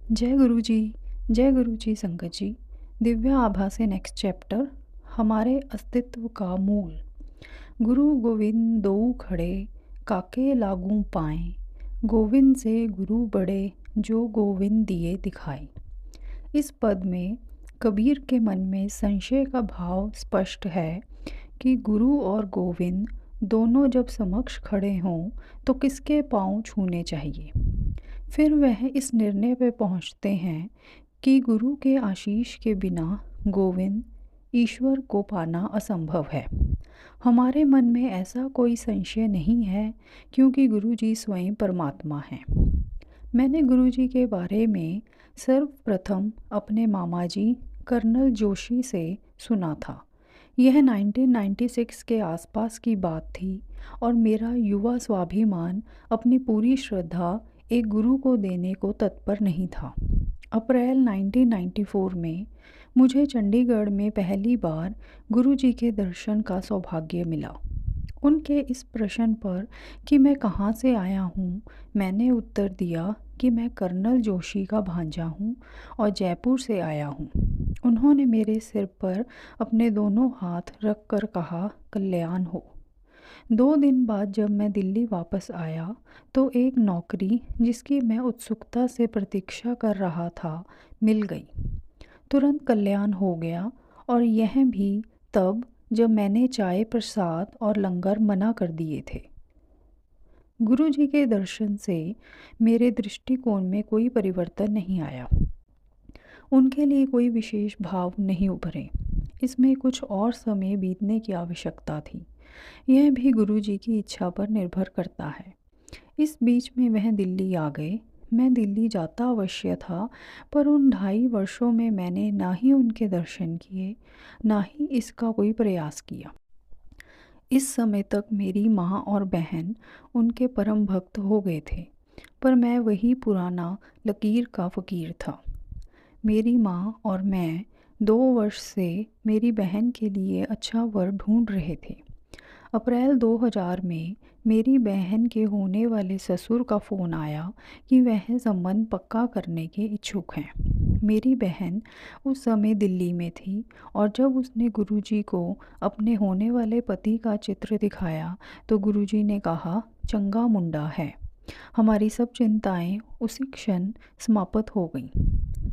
जय गुरु जी संगत जी। दिव्य आभा से नेक्स्ट चैप्टर, हमारे अस्तित्व का मूल। गुरु गोविंद दो खड़े, काके लागू पाएं। गोविंद से गुरु बड़े, जो गोविंद दिए दिखाई। इस पद में कबीर के मन में संशय का भाव स्पष्ट है कि गुरु और गोविंद दोनों जब समक्ष खड़े हों तो किसके पांव छूने चाहिए। फिर वह इस निर्णय पर पहुंचते हैं कि गुरु के आशीष के बिना गोविंद ईश्वर को पाना असंभव है। हमारे मन में ऐसा कोई संशय नहीं है, क्योंकि गुरु जी स्वयं परमात्मा हैं। मैंने गुरु जी के बारे में सर्वप्रथम अपने मामा जी कर्नल जोशी से सुना था। यह 1996 के आसपास की बात थी और मेरा युवा स्वाभिमान अपनी पूरी श्रद्धा एक गुरु को देने को तत्पर नहीं था। अप्रैल 1994 में मुझे चंडीगढ़ में पहली बार गुरु जी के दर्शन का सौभाग्य मिला। उनके इस प्रश्न पर कि मैं कहाँ से आया हूँ, मैंने उत्तर दिया कि मैं कर्नल जोशी का भांजा हूँ और जयपुर से आया हूँ। उन्होंने मेरे सिर पर अपने दोनों हाथ रख कर कहा, कल्याण हो। 2 दिन बाद जब मैं दिल्ली वापस आया तो एक नौकरी जिसकी मैं उत्सुकता से प्रतीक्षा कर रहा था मिल गई। तुरंत कल्याण हो गया, और यह भी तब जब मैंने चाय प्रसाद और लंगर मना कर दिए थे। गुरु जी के दर्शन से मेरे दृष्टिकोण में कोई परिवर्तन नहीं आया। उनके लिए कोई विशेष भाव नहीं उभरे। इसमें कुछ और समय बीतने की आवश्यकता थी। यह भी गुरु जी की इच्छा पर निर्भर करता है। इस बीच में वह दिल्ली आ गए। मैं दिल्ली जाता अवश्य था, पर उन 2.5 वर्षों में मैंने ना ही उनके दर्शन किए, ना ही इसका कोई प्रयास किया। इस समय तक मेरी माँ और बहन उनके परम भक्त हो गए थे, पर मैं वही पुराना लकीर का फ़कीर था। मेरी माँ और मैं 2 वर्ष से मेरी बहन के लिए अच्छा वर ढूंढ रहे थे। अप्रैल 2000 में मेरी बहन के होने वाले ससुर का फ़ोन आया कि वह संबंध पक्का करने के इच्छुक हैं। मेरी बहन उस समय दिल्ली में थी, और जब उसने गुरुजी को अपने होने वाले पति का चित्र दिखाया तो गुरुजी ने कहा, चंगा मुंडा है। हमारी सब चिंताएं उसी क्षण समाप्त हो गईं।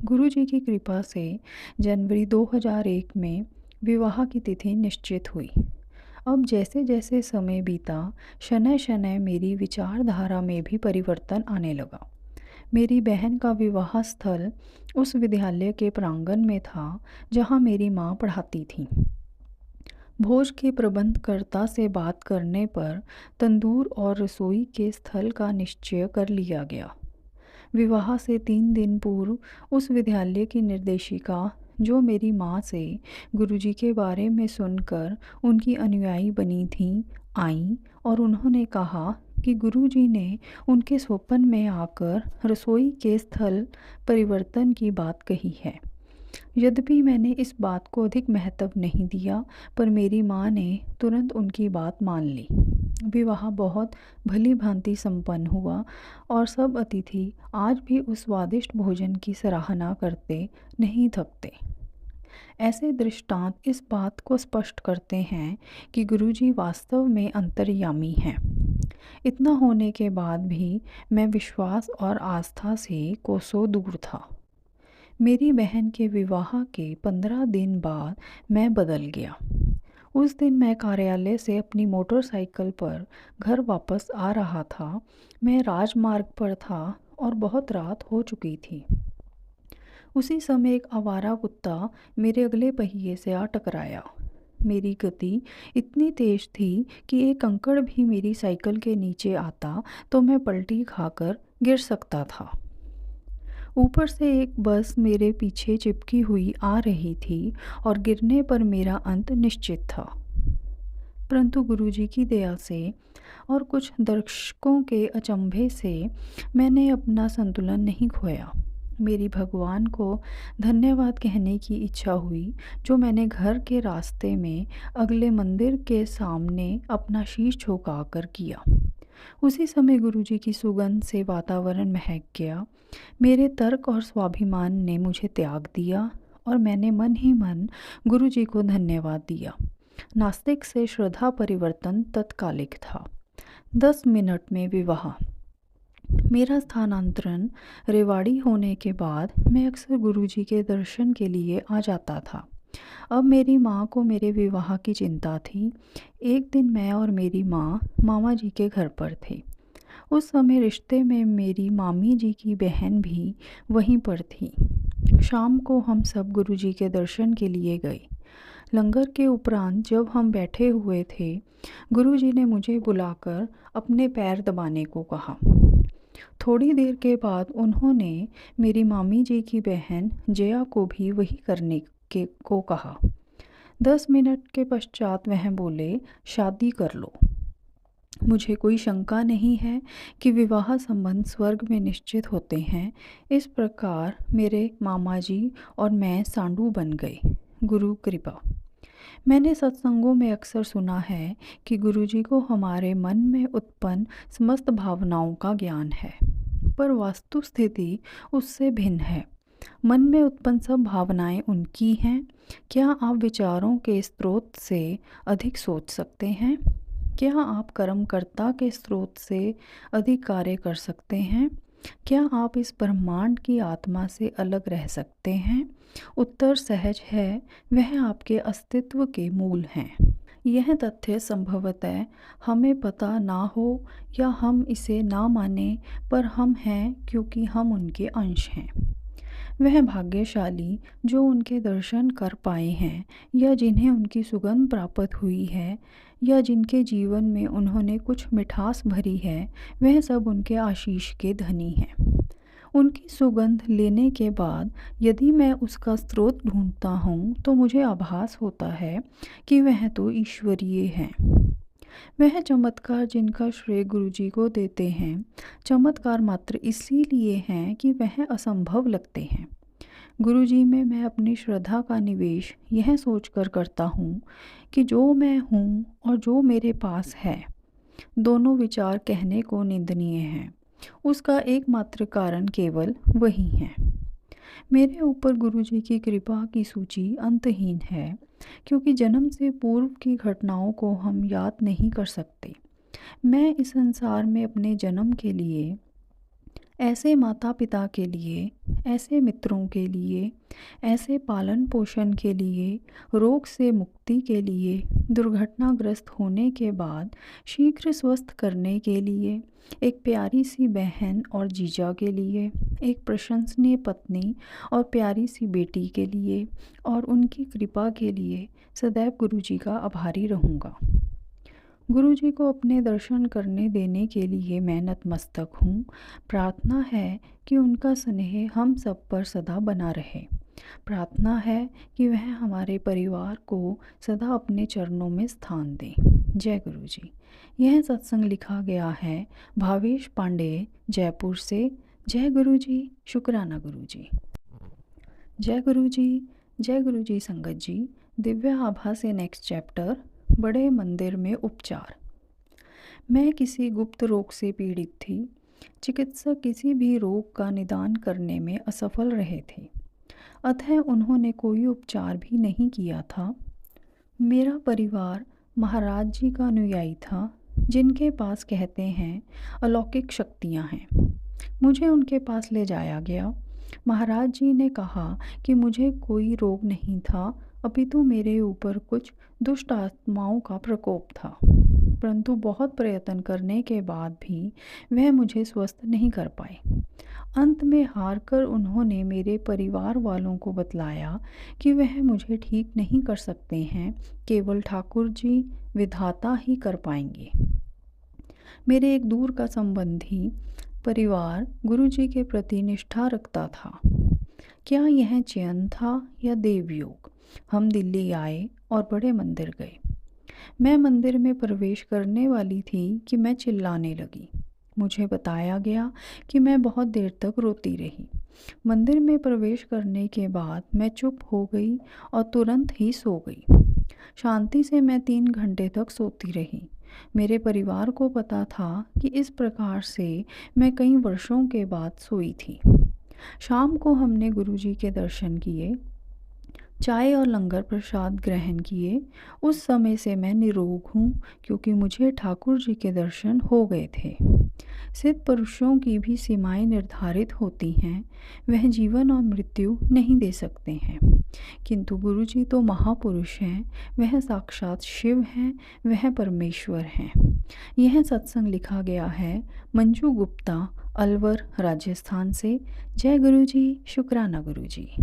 गुरुजी की कृपा से जनवरी 2001 में विवाह की तिथि निश्चित हुई। अब जैसे जैसे समय बीता, शनय शनय मेरी विचारधारा में भी परिवर्तन आने लगा। मेरी बहन का विवाह स्थल उस विद्यालय के प्रांगण में था जहाँ मेरी माँ पढ़ाती थी। भोज के प्रबंधकर्ता से बात करने पर तंदूर और रसोई के स्थल का निश्चय कर लिया गया। विवाह से 3 दिन पूर्व उस विद्यालय की निर्देशिका, जो मेरी माँ से गुरुजी के बारे में सुनकर उनकी अनुयायी बनी थीं, आईं और उन्होंने कहा कि गुरुजी ने उनके स्वप्न में आकर रसोई के स्थल परिवर्तन की बात कही है। यद्यपि मैंने इस बात को अधिक महत्व नहीं दिया, पर मेरी माँ ने तुरंत उनकी बात मान ली। विवाह बहुत भली भांति संपन्न हुआ, और सब अतिथि आज भी उस स्वादिष्ट भोजन की सराहना करते नहीं थकते। ऐसे दृष्टांत इस बात को स्पष्ट करते हैं कि गुरुजी वास्तव में अंतर्यामी हैं। इतना होने के बाद भी मैं विश्वास और आस्था से कोसों दूर था। मेरी बहन के विवाह के 15 दिन बाद मैं बदल गया। उस दिन मैं कार्यालय से अपनी मोटरसाइकिल पर घर वापस आ रहा था। मैं राजमार्ग पर था और बहुत रात हो चुकी थी। उसी समय एक आवारा कुत्ता मेरे अगले पहिए से आ टकराया। मेरी गति इतनी तेज थी कि एक कंकड़ भी मेरी साइकिल के नीचे आता तो मैं पलटी खाकर गिर सकता था। ऊपर से एक बस मेरे पीछे चिपकी हुई आ रही थी और गिरने पर मेरा अंत निश्चित था। परंतु गुरुजी की दया से और कुछ दर्शकों के अचंभे से मैंने अपना संतुलन नहीं खोया। मेरी भगवान को धन्यवाद कहने की इच्छा हुई, जो मैंने घर के रास्ते में अगले मंदिर के सामने अपना शीश झुकाकर किया। उसी समय गुरुजी की सुगंध से वातावरण महक गया। मेरे तर्क और स्वाभिमान ने मुझे त्याग दिया और मैंने मन ही मन गुरुजी को धन्यवाद दिया। नास्तिक से श्रद्धा परिवर्तन तत्कालिक था। 10 मिनट में विवाह। मेरा स्थानांतरण रेवाड़ी होने के बाद मैं अक्सर गुरुजी के दर्शन के लिए आ जाता था। अब मेरी माँ को मेरे विवाह की चिंता थी। एक दिन मैं और मेरी माँ मामा जी के घर पर थे। उस समय रिश्ते में मेरी मामी जी की बहन भी वहीं पर थी। शाम को हम सब गुरुजी के दर्शन के लिए गए। लंगर के उपरांत जब हम बैठे हुए थे, गुरुजी ने मुझे बुलाकर अपने पैर दबाने को कहा। थोड़ी देर के बाद उन्होंने मेरी मामी जी की बहन जया को भी वही करने के को कहा। 10 मिनट के पश्चात वह बोले, शादी कर लो। मुझे कोई शंका नहीं है कि विवाह संबंध स्वर्ग में निश्चित होते हैं। इस प्रकार मेरे मामा जी और मैं सांडू बन गए। गुरु कृपा। मैंने सत्संगों में अक्सर सुना है कि गुरुजी को हमारे मन में उत्पन्न समस्त भावनाओं का ज्ञान है, पर वास्तु स्थिति उससे भिन्न है। मन में उत्पन्न सब भावनाएं उनकी हैं। क्या आप विचारों के स्रोत से अधिक सोच सकते हैं? क्या आप कर्मकर्ता के स्रोत से अधिक कार्य कर सकते हैं? क्या आप इस ब्रह्मांड की आत्मा से अलग रह सकते हैं? उत्तर सहज है, वह आपके अस्तित्व के मूल हैं। यह तथ्य संभवतः हमें पता ना हो या हम इसे ना माने, पर हम हैं क्योंकि हम उनके अंश हैं। वह भाग्यशाली जो उनके दर्शन कर पाए हैं या जिन्हें उनकी सुगंध प्राप्त हुई है या जिनके जीवन में उन्होंने कुछ मिठास भरी है, वह सब उनके आशीष के धनी हैं। उनकी सुगंध लेने के बाद यदि मैं उसका स्रोत ढूंढता हूँ तो मुझे आभास होता है कि वह तो ईश्वरीय हैं। वह चमत्कार जिनका श्रेय गुरुजी को देते हैं, चमत्कार मात्र इसीलिए हैं कि वह असंभव लगते हैं। गुरुजी में मैं अपनी श्रद्धा का निवेश यह सोचकर करता हूँ कि जो मैं हूँ और जो मेरे पास है, दोनों विचार कहने को निंदनीय हैं। उसका एकमात्र कारण केवल वही है। मेरे ऊपर गुरुजी की कृपा की सूची अंतहीन है, क्योंकि जन्म से पूर्व की घटनाओं को हम याद नहीं कर सकते। मैं इस संसार में अपने जन्म के लिए, ऐसे माता पिता के लिए, ऐसे मित्रों के लिए, ऐसे पालन पोषण के लिए, रोग से मुक्ति के लिए, दुर्घटनाग्रस्त होने के बाद शीघ्र स्वस्थ करने के लिए, एक प्यारी सी बहन और जीजा के लिए, एक प्रशंसनीय पत्नी और प्यारी सी बेटी के लिए और उनकी कृपा के लिए सदैव गुरुजी का आभारी रहूँगा। गुरुजी को अपने दर्शन करने देने के लिए मैं नतमस्तक हूँ। प्रार्थना है कि उनका स्नेह हम सब पर सदा बना रहे। प्रार्थना है कि वह हमारे परिवार को सदा अपने चरणों में स्थान दें। जय गुरुजी। यह सत्संग लिखा गया है भावेश पांडे, जयपुर से। जय गुरुजी। शुक्राना गुरुजी। जय गुरुजी। जय गुरुजी संगत जी। दिव्य आभा से नेक्स्ट चैप्टर, बड़े मंदिर में उपचार। मैं किसी गुप्त रोग से पीड़ित थी। चिकित्सक किसी भी रोग का निदान करने में असफल रहे थे, अतः उन्होंने कोई उपचार भी नहीं किया था। मेरा परिवार महाराज जी का अनुयायी था, जिनके पास कहते हैं अलौकिक शक्तियाँ हैं। मुझे उनके पास ले जाया गया। महाराज जी ने कहा कि मुझे कोई रोग नहीं था, अपितु मेरे ऊपर कुछ दुष्ट आत्माओं का प्रकोप था। परंतु बहुत प्रयत्न करने के बाद भी वह मुझे स्वस्थ नहीं कर पाए। अंत में हार कर उन्होंने मेरे परिवार वालों को बतलाया कि वह मुझे ठीक नहीं कर सकते हैं, केवल ठाकुर जी विधाता ही कर पाएंगे। मेरे एक दूर का संबंधी परिवार गुरुजी के प्रति निष्ठा रखता था। क्या यह चयन था या देवयोग? हम दिल्ली आए और बड़े मंदिर गए। मैं मंदिर में प्रवेश करने वाली थी कि मैं चिल्लाने लगी। मुझे बताया गया कि मैं बहुत देर तक रोती रही। मंदिर में प्रवेश करने के बाद मैं चुप हो गई और तुरंत ही सो गई। शांति से मैं 3 घंटे तक सोती रही। मेरे परिवार को पता था कि इस प्रकार से मैं कई वर्षों के बाद सोई थी। शाम को हमने गुरुजी के दर्शन किए, चाय और लंगर प्रसाद ग्रहण किए। उस समय से मैं निरोग हूँ, क्योंकि मुझे ठाकुर जी के दर्शन हो गए थे। सिद्ध पुरुषों की भी सीमाएं निर्धारित होती हैं, वह जीवन और मृत्यु नहीं दे सकते हैं। किंतु गुरुजी तो महापुरुष हैं, वह साक्षात शिव हैं, वह परमेश्वर हैं। यह सत्संग लिखा गया है मंजू गुप्ता, अलवर, राजस्थान से। जय गुरुजी, शुक्राना गुरुजी।